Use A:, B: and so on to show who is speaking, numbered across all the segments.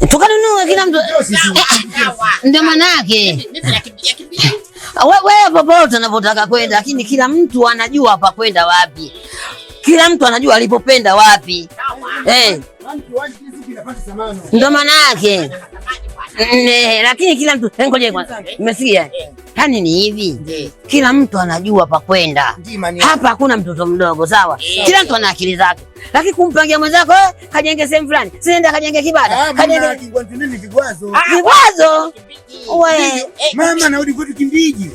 A: Tukanunue kila mtu. Ndio manake. Wewe popote unapotaka kwenda, lakini kila mtu anajua hapa kwenda wapi. Kila mtu anajua alipopenda wapi. Ndio manake. Lakini kila mtu ngoje kwanza. Umesikia? Yaani ni hivi. Kila mtu anajua pa kwenda. Hapa hakuna mtoto mdogo, sawa? Kila mtu ana akili zake. Lakini kumpangia mwenzako kajenge sehemu fulani. Sienda kajenge kibada. Kajenge
B: vikwazo.
A: Vikwazo. Wewe
B: mama narudi kwetu Kimbiji.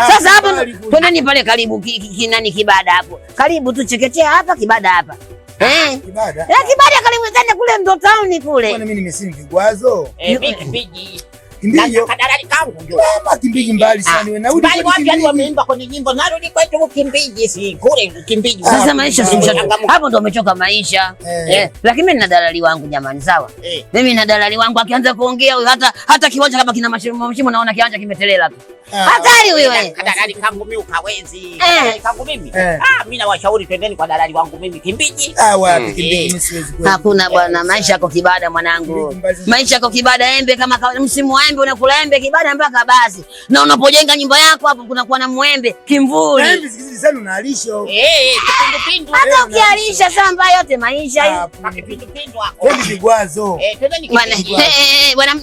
A: Sasa hapo twendeni pale karibu kinani kibada hapo. Karibu tu Chekechea hapa kibada hapa.
B: Kibada.
A: Kibada karibu sana kule ndo town kule.
B: Bwana mimi nimesini vikwazo.
C: Kimbiji.
B: Kimbiji.
C: Kadalali kangu ndio.
B: Mama Kimbiji mbali sana wewe.
C: Narudi kwetu Kimbiji. Wameimba kwenye nyimbo narudi kwetu Kimbiji si kule Kimbiji.
A: Sasa maisha hapo ndo umechoka maisha. Lakini mimi nina dalali wangu jamani, sawa? Mimi nina dalali wangu akianza kuongea hata kiwanja kama kina mashimo naona kiwanja kimetelela tu. Hatari wewe.
C: Dalali kangu mimi ukawezi. Dalali kangu mimi. Mimi nawashauri twendeni kwa dalali wangu mimi Kimbiji.
B: Wapi Kimbiji mimi siwezi kwenda.
A: Hakuna bwana, maisha yako kibada mwanangu. Maisha yako kibada, embe kama msimu wa embe unakula embe kibada mpaka basi. Na unapojenga nyumba yako hapo kunakuwa na mwembe kimvuli.
B: Embe sikizi sana unalisho.
C: Kipindupindu.
A: Hata ukialisha samba yote maisha hiyo.
C: Kipindupindu hapo.
B: Wewe vikwazo.
C: Twendeni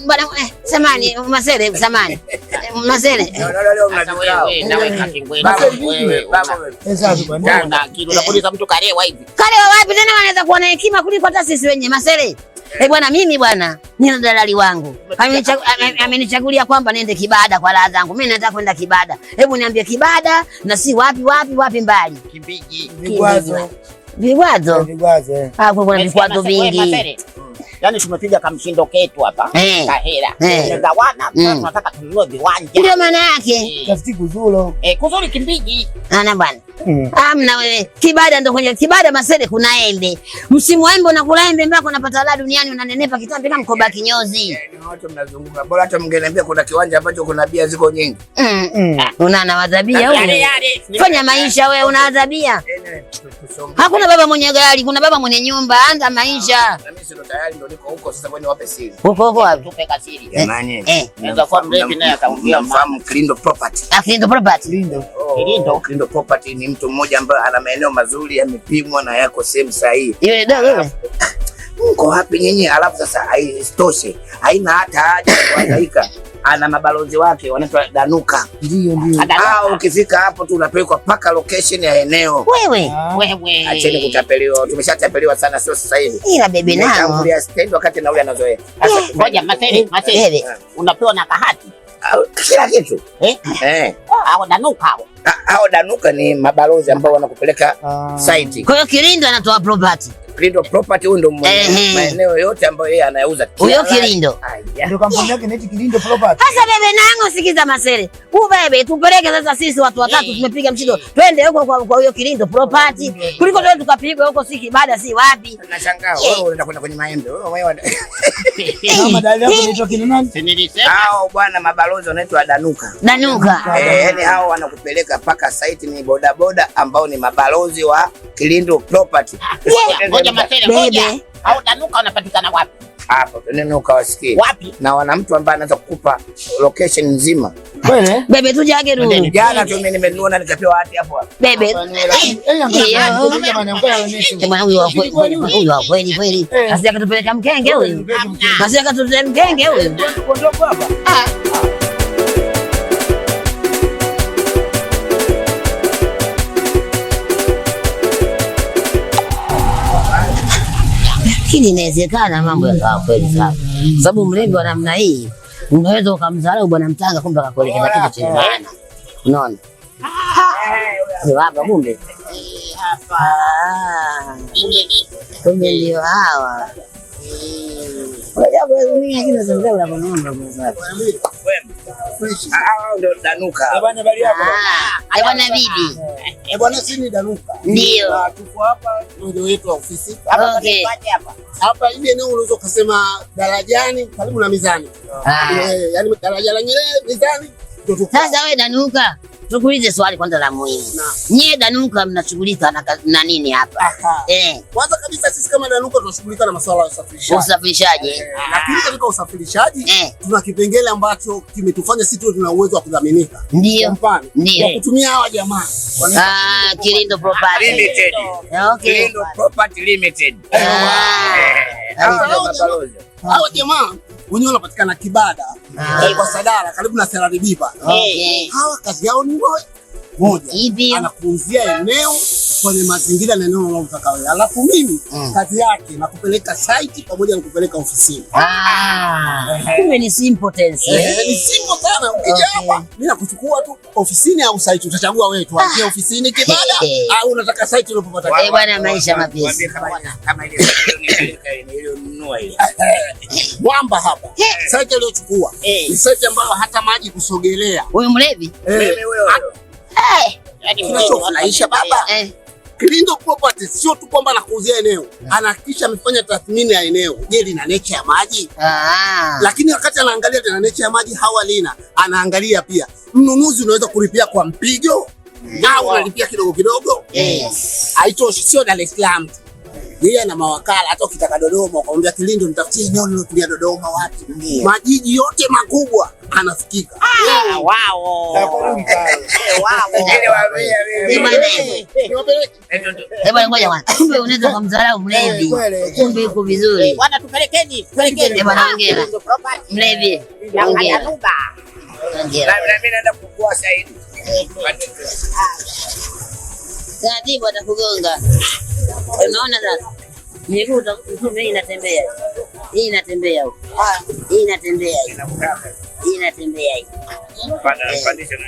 A: Bwana samani Masele samani. Masele.
C: Naweka kingwenu wewe baba wewe. Na kilo unapoliza mtu karewa hivi.
A: Karewa wapi tena wanaweza kuwa na hekima kuliko hata sisi wenyewe Masele. Bwana mimi bwana nina dalali wangu. Amenichagulia kwamba niende kibada kwa raha zangu. Mimi nataka kwenda kibada. Hebu niambie kibada na si wapi mbali.
C: Kimbiji.
B: Vikwazo.
A: Vikwazo.
B: Vikwazo.
A: Kuna vikwazo vingi.
C: Yaani tumepiga kamshindo ketu hapa. Kahera. Tumegawana tunataka tununue viwanja.
A: Ndio maana yake.
B: Tafiti kuzulo.
C: Kuzuri Kimbiji.
A: Ana bwana. Amna wewe. Kibada ndo kwenye kibada Masele kuna embe. Msimu wa embe unakula embe mpaka unapata la duniani unanenepa kitambi kama mkoba kinyozi.
B: Ni watu mnazunguka. Bora hata mngeniambia kuna kiwanja ambacho kuna bia ziko nyingi.
A: Una wadhabia wewe. Fanya maisha wewe una wadhabia. Hakuna baba mwenye gari, kuna baba mwenye nyumba, anza maisha.
B: Na mimi sio tayari ndo niko huko sasa kwani wape siri.
A: Huko wapi?
C: Tupe kasiri.
B: Jamani.
C: Naweza kuwa mrefu naye ataongea
B: mfahamu Kilindo Property.
A: Kilindo Property.
B: Kilindo Property ni mtu mmoja ambaye ana maeneo mazuri yamepimwa na yako sehemu sahihi.
A: Yule dogo wewe.
B: Mko hapi nyinyi alafu sasa haistoshe. Haina hata haja kuhangaika. Ana mabalozi wake wanaitwa Danuka. Ndio. Ukifika hapo tu unapelekwa paka location ya eneo.
A: Wewe.
B: Acheni kutapeliwa. Tumeshatapeliwa sana sio sasa hivi.
A: Ila bebe nao.
B: Tangulia stand wakati na ule anazoea.
C: Ngoja Masele. Unapewa na kahati.
B: Kila kitu.
C: Hao Danuka hao.
B: Hao Danuka ni mabalozi ambao wanakupeleka site.
A: Kwa hiyo Kilindo anatoa property.
B: Kilindo Property huyo ndo maeneo yote ambayo yeye anayauza.
A: Huyo Kilindo.
B: Ndio kampuni yake inaitwa Kilindo Property.
A: Sasa bebe nango sikiza Masele. Bebe tupeleke sasa sisi watu watatu tumepiga mshindo. Twende huko kwa huyo Kilindo Property. Kuliko leo tukapigwa huko si kibada si wapi.
B: Nashangaa wewe unaenda kwenda kwenye maembe. Wewe kama dalili yako inaitwa kina nani?
C: Nilisema
B: hao bwana mabalozi wanaitwa Danuka. Yaani hao wanakupeleka paka site ni bodaboda ambao ni mabalozi wa Kilindo Property.
C: Ngoja Masele, ngoja. Hao Danuka wanapatikana wapi?
B: Hapo neno ukawasikie.
C: Wapi?
B: Na wana mtu ambaye anaweza kukupa location nzima.
A: Kweli? Bebe tujage rudi.
B: Jana tu mimi nimenunua na nikapewa hati hapo.
A: Bebe. Huyu wa kweli. Asije akatupeleka mkenge huyu. Asije akatupeleka mkenge huyu.
B: Kuondoka hapa.
A: Lakini inawezekana mambo yakawa kweli sawa. Sababu mrembo wa namna hii unaweza ukamdharau bwana mtanga kumbe akakuelekeza kitu chenye maana. Unaona? Hapa kumbe. Kumbe ndio hawa. Unajua dunia kila zangu la kunaomba mwanzo.
B: Ndio Danuka.
C: Bwana bali hapo.
A: Bwana bibi.
B: Bwana sini Danuka.
A: Ndio.
B: Tuko hapa ndio wetu ofisi.
A: Okay.
B: Hapa ile eneo unaweza kusema darajani karibu na mizani. Yaani daraja la Nyerere mizani.
A: Sasa wewe Danuka, tukuulize swali kwanza la muhimu. Nyie Danuka mnashughulika na nini hapa?
D: Kwanza kabisa sisi kama Danuka tunashughulika na masuala ya usafirishaji.
A: Usafirishaji.
D: Lakini katika usafirishaji tuna kipengele ambacho kimetufanya sisi tu tuna uwezo wa kudhaminika.
A: Ndio.
D: Kwa kutumia hawa jamaa.
A: Kilindo Property
C: Limited.
A: Okay.
C: Kilindo Property Limited.
D: Hawa jamaa wenyewe wanapatikana Kibada kwa Sadara karibu na Seraribiba. Hawa kazi yao ni moja. Anakuuzia eneo kwenye mazingira na eneo unalotaka wewe. Alafu mimi kazi yake na kupeleka site pamoja na kupeleka ofisini.
A: Kumbe ni simple tense.
D: Ni simple sana. Ukija hapa mimi nakuchukua tu ofisini au site, utachagua wewe tu anzie ofisini Kibada au unataka site unapopata.
A: Bwana maisha mapesi.
C: Kama ile nunua ile.
D: Mwamba hapa. Site iliyochukua ni site ambayo hata maji kusogelea.
A: Huyu mlevi?
D: Yaani kinachofurahisha baba. Kilindo Property sio tu kwamba anakuuzia eneo, anahakikisha amefanya tathmini ya eneo. Je, lina nature ya maji? Lakini wakati anaangalia lina nature ya maji hawalina, anaangalia pia mnunuzi unaweza kulipia kwa mpigo au unalipia kidogo kidogo. Haitoshi, sio Dar es Salaam. Yeye ana mawakala, hata ukitaka Dodoma ukamwambia Kilindo nitafutie eneo lilotulia Dodoma wapi? Majiji yote makubwa anafikika.
A: Ngoja bwana. Kumbe unaweza kumdharau mlevi. Kumbe yuko vizuri.
C: Bwana tupelekeni.
A: Bwana ongea. Mlevi. Ongea.
C: Ongea. Mimi naenda kukua Saidi.
A: Taratibu atakugonga. Unaona sasa? Miguu hii inatembea. Hii inatembea huko. Hii inatembea hii. Hii inatembea hii.
C: Pandisha na.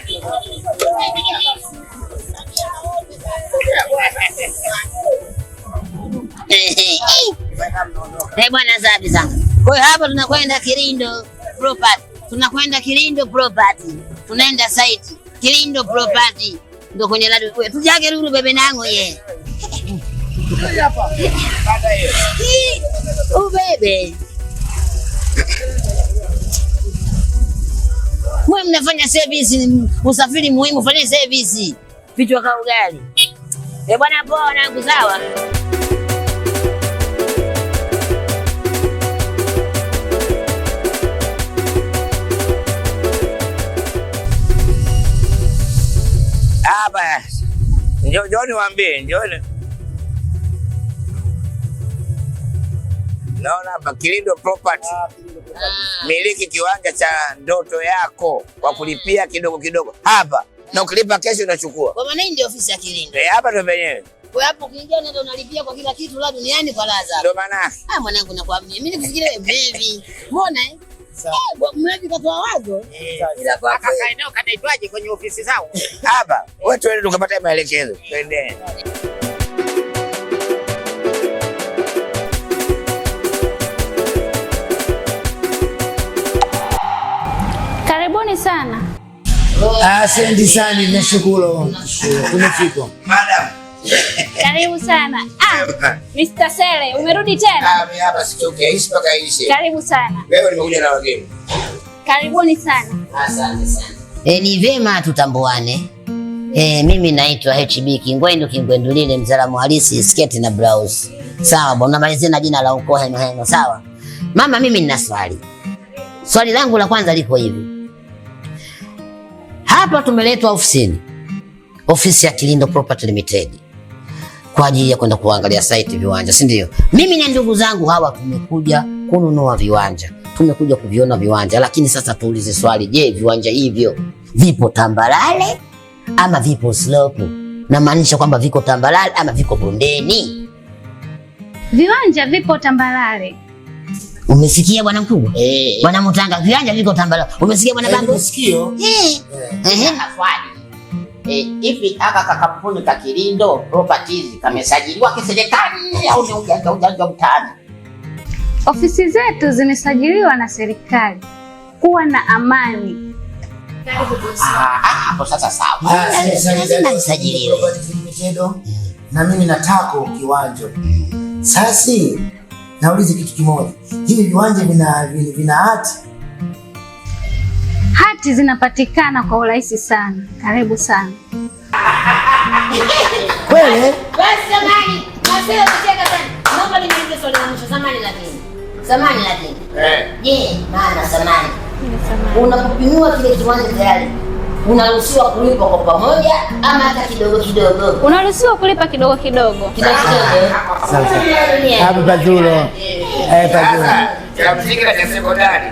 A: Bwana safi sana. Kwa hiyo hapa tunakwenda Kilindo Property. Tunakwenda Kilindo Property. Tunaenda site Kilindo Property. Ndio kwenye ladu. Tujage ruru bebe nangu ye.
D: Hapa.
C: Baada hiyo.
A: Bebe. Mwe mnafanya service, usafiri muhimu, fanya service. Vitu kwa ugali. Bwana poa wanangu sawa.
C: Basi. Njoo niwaambie, njoo. Naona hapa Kilindo Property. Miliki kiwanja cha ndoto yako kwa kulipia kidogo kidogo. Hapa na ukilipa kesho unachukua.
A: Kwa maana hii ndio ofisi ya Kilindo.
C: Hapa ndio penyewe.
A: Kwa hapo ukiingia ndio unalipia kwa kila kitu la duniani kwa laza.
C: Ndio maana.
A: Mwanangu nakwambia mimi nikufikiria wewe mlevi. Umeona mlevi katoa wazo.
C: Ila kwa kaka eneo kanaitwaje kwenye ofisi zao? Hapa. Wewe twende tukapata maelekezo. Twende.
E: Karibuni sana.
B: Asante sana, nashukuru. Tumefika.
C: Madam.
E: Karibu sana. Mr. Sele, umerudi tena?
C: Mimi hapa sitoke, ishi mpaka ishi.
E: Karibu sana.
C: Leo nimekuja na wageni.
E: Karibuni sana.
A: Asante sana. Ni vyema tutambuane. Mimi naitwa HB Kingwendu lile mzalamu halisi sketi na blouse. Sawa bwana, malizia na jina la ukoo heno. Sawa. Mama, mimi nina swali. Swali langu la kwanza liko hivi. Hapa tumeletwa ofisini. Ofisi ya Kilindo Property Limited. Kwa ajili ya kwenda kuangalia site viwanja, si ndio? Mimi na ndugu zangu hawa tumekuja kununua viwanja. Tumekuja kuviona viwanja, lakini sasa tuulize swali, je, viwanja hivyo vipo tambarare ama vipo slope? Na maanisha kwamba viko tambarare ama viko bondeni?
E: Viwanja vipo tambarare.
A: Umesikia bwana mkubwa? Bwana Mutanga, viwanja viko tambarare. Umesikia bwana Bango?
B: Sikio.
C: Hivi aka kampuni ka Kilindo Properties kamesajiliwa kiserikali au ni ujanja mtaani?
E: Ofisi zetu zimesajiliwa na serikali. Kuwa na amani.
C: Hapo sasa sawa.
A: Nimesajiliwa
B: na mimi nataka kiwanja. Sasa nauliza kitu kimoja. Hivi viwanja vina hati?
E: Hati hati zinapatikana kwa urahisi sana. Karibu sana.
A: Kweli?
F: Basi samani. Nasema kucheka sana. Naomba niulize swali la mwisho. Samani lakini. Je, maana samani. Unapopimiwa kile kiwanja tayari unaruhusiwa kulipa kwa pamoja ama hata kidogo kidogo?
E: Unaruhusiwa kulipa kidogo kidogo.
A: Hapo Pazulo. Pazulo.
C: Cha msingi na cha sekondari.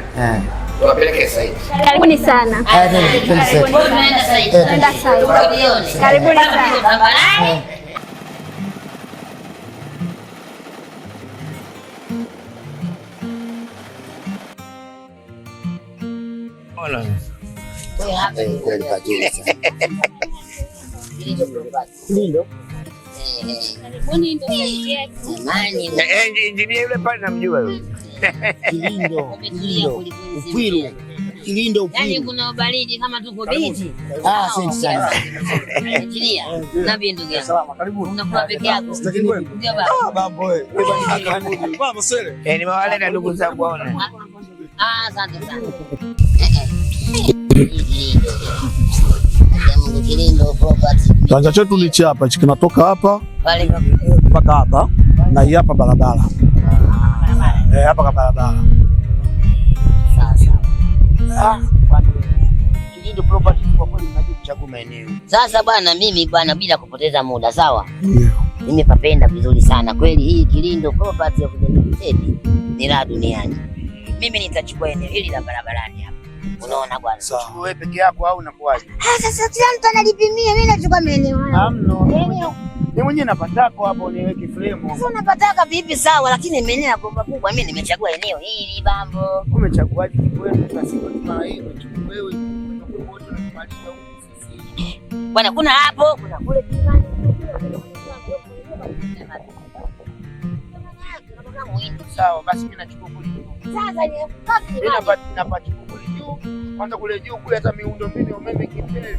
C: Tuwapeleke site.
E: Karibuni sana.
F: Tunaenda site.
E: Tunaenda site. Karibuni sana.
C: Ona.
A: Lindo.
C: Injinia yule pale namjua yule.
A: Kilindo.
F: Yaani kuna baridi kama tuko bichi.
A: Asante sana.
F: Injinia. Nabii ndugu yangu. Salama, karibu. Unakuwa peke yako. Ndio baba.
D: Baba wewe. Baba sele.
C: Nimewaleta ndugu zangu waone.
F: Asante sana.
G: Kiwanja chetu ni hapa, hichi kinatoka hapa mpaka hapa na hii hapa barabara. Hapa kwa barabara.
A: Sasa bwana, mimi bwana, bila kupoteza muda, sawa? Nimepapenda vizuri sana kweli. Hii Kilindo Property of the Limited ni la duniani. Mimi nitachukua eneo hili la barabarani hapa. Unaona bwana?
C: Wewe peke yako au unakuaje?
A: Sasa kila mtu analipimia, mimi nachukua maeneo haya.
C: Hamna. Mimi mwenyewe napatako hapo niweke frame.
A: Sasa unapataka vipi? Sawa, lakini maeneo kubwa kubwa mimi nimechagua eneo hili bambo.
C: Umechaguaje kikweli? Tunasiku tuna hiyo wewe wote unamaliza huko sisi.
A: Bwana, kuna hapo, kuna kule kimani.
C: Sawa, basi mimi nachukua kule.
A: Sasa ni kapi
C: mimi napachukua kule juu. Kwanza kule juu kule hata miundo mbinu ya umeme kipeli.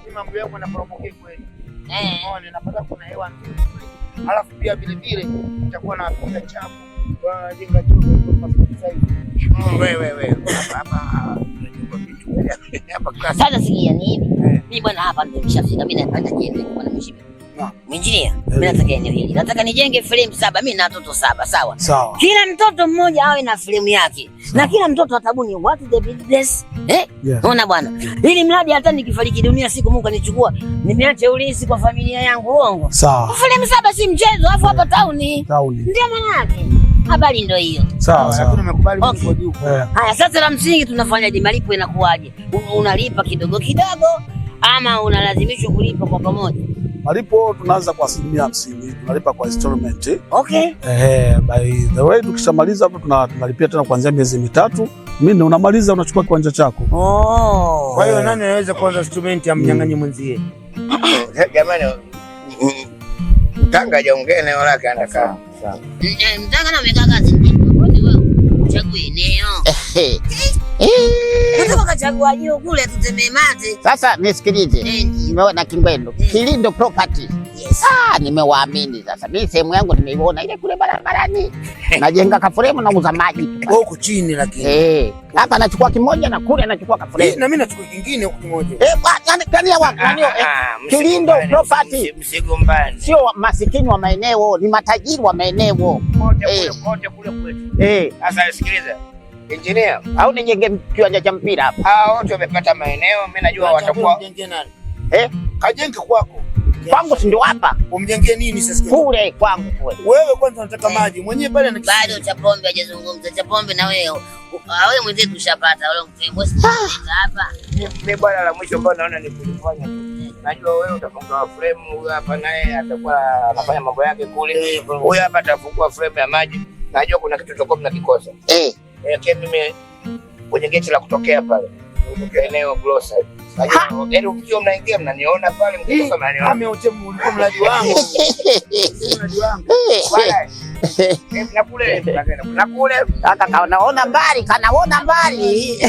C: Mimi mambo yangu yanaporomoka kweli. Unaona napata kuna hewa nzuri. Alafu pia vile vile nitakuwa na piga chafu. Kwa jenga choo kwa sasa. Wewe. Hapa
A: sasa sikia ni hivi. Mimi bwana hapa nimeshafika. Mimi napata jembe kwa mshipa. Mwinjinia, mimi nataka eneo hili. Nataka nijenge frame 7. Mimi na watoto 7, sawa?
G: Sawa.
A: Kila mtoto mmoja awe na frame yake. Na kila mtoto atabuni what the business. Unaona bwana? Ili mradi hata nikifariki dunia siku Mungu anichukua, nimeacha ulisi kwa familia yangu, uongo.
G: Sawa.
A: Frame 7 si mchezo, afu hapa tauni. Ndio maana yake. Habari ndio hiyo.
G: Sawa.
C: Sasa nimekubali mko juu.
A: Haya, sasa la msingi tunafanyaje? Malipo inakuwaje? Unalipa kidogo kidogo ama unalazimishwa kulipa kwa pamoja?
G: Malipo tunaanza kwa 50%, tunalipa kwa installment.
A: Okay.
G: By the way tukishamaliza hapo tunalipia tena kuanzia miezi 3. Mimi unamaliza unachukua kiwanja chako.
C: Kwa hiyo nani anaweza kuanza installment ya mnyang'anyi mwenzie? Jamani, Mtanga hajaongea eneo lake anakaa. Sawa.
A: Mtanga na amekaa kazi. Mbona wewe uchague eneo? Nataka kachagua juu kule tutemee mate.
H: Sasa nisikilize. Nimeona Kingwendo. Kilindo Property.
A: Yes.
H: Nimewaamini sasa. Mimi sehemu yangu nimeiona ile kule barabarani. Najenga kafuremu na uza maji.
C: Huko chini lakini.
H: Hapa anachukua kimoja na kule anachukua kafuremu.
C: Na mimi nachukua kingine huko kimoja.
H: Kani Kilindo Property.
C: Msigombani.
H: Sio masikini wa maeneo, ni matajiri wa maeneo.
C: Kote kule kwetu. Sasa sikiliza. Engineer,
H: au nijenge kiwanja cha mpira hapa?
C: Hao wote wamepata maeneo, mimi najua watakuwa. Mjenge nani? Kajenge kwako.
H: Kwangu si ndio hapa.
C: Umjengee nini sasa?
H: Kule kwangu kule.
C: Wewe kwanza unataka maji. Mwenyewe pale anakisha.
A: Bado cha pombe hajazungumza. Cha pombe na wewe. Wewe mwenzetu ushapata wale mtembo hapa.
C: Mimi bwana la mwisho ambao naona ni kulifanya. Najua wewe utafunga frame, huyu hapa naye atakuwa anafanya mambo yake kule. Huyu hapa atafungua frame ya maji. Najua kuna kitu tutakuwa tunakikosa. Mimi kwenye geti la kutokea pale. Kutokea eneo Glossa. Yaani ukiwa mnaingia mnaniona pale, mkitoka mnaniona. Mimi ulikuwa mlaji wangu. Mlaji wangu. Na kule
H: kaka kanaona mbali, kanaona mbali.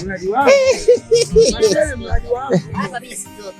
C: Mlaji wangu. Mlaji wangu.
A: Hapa mimi sio.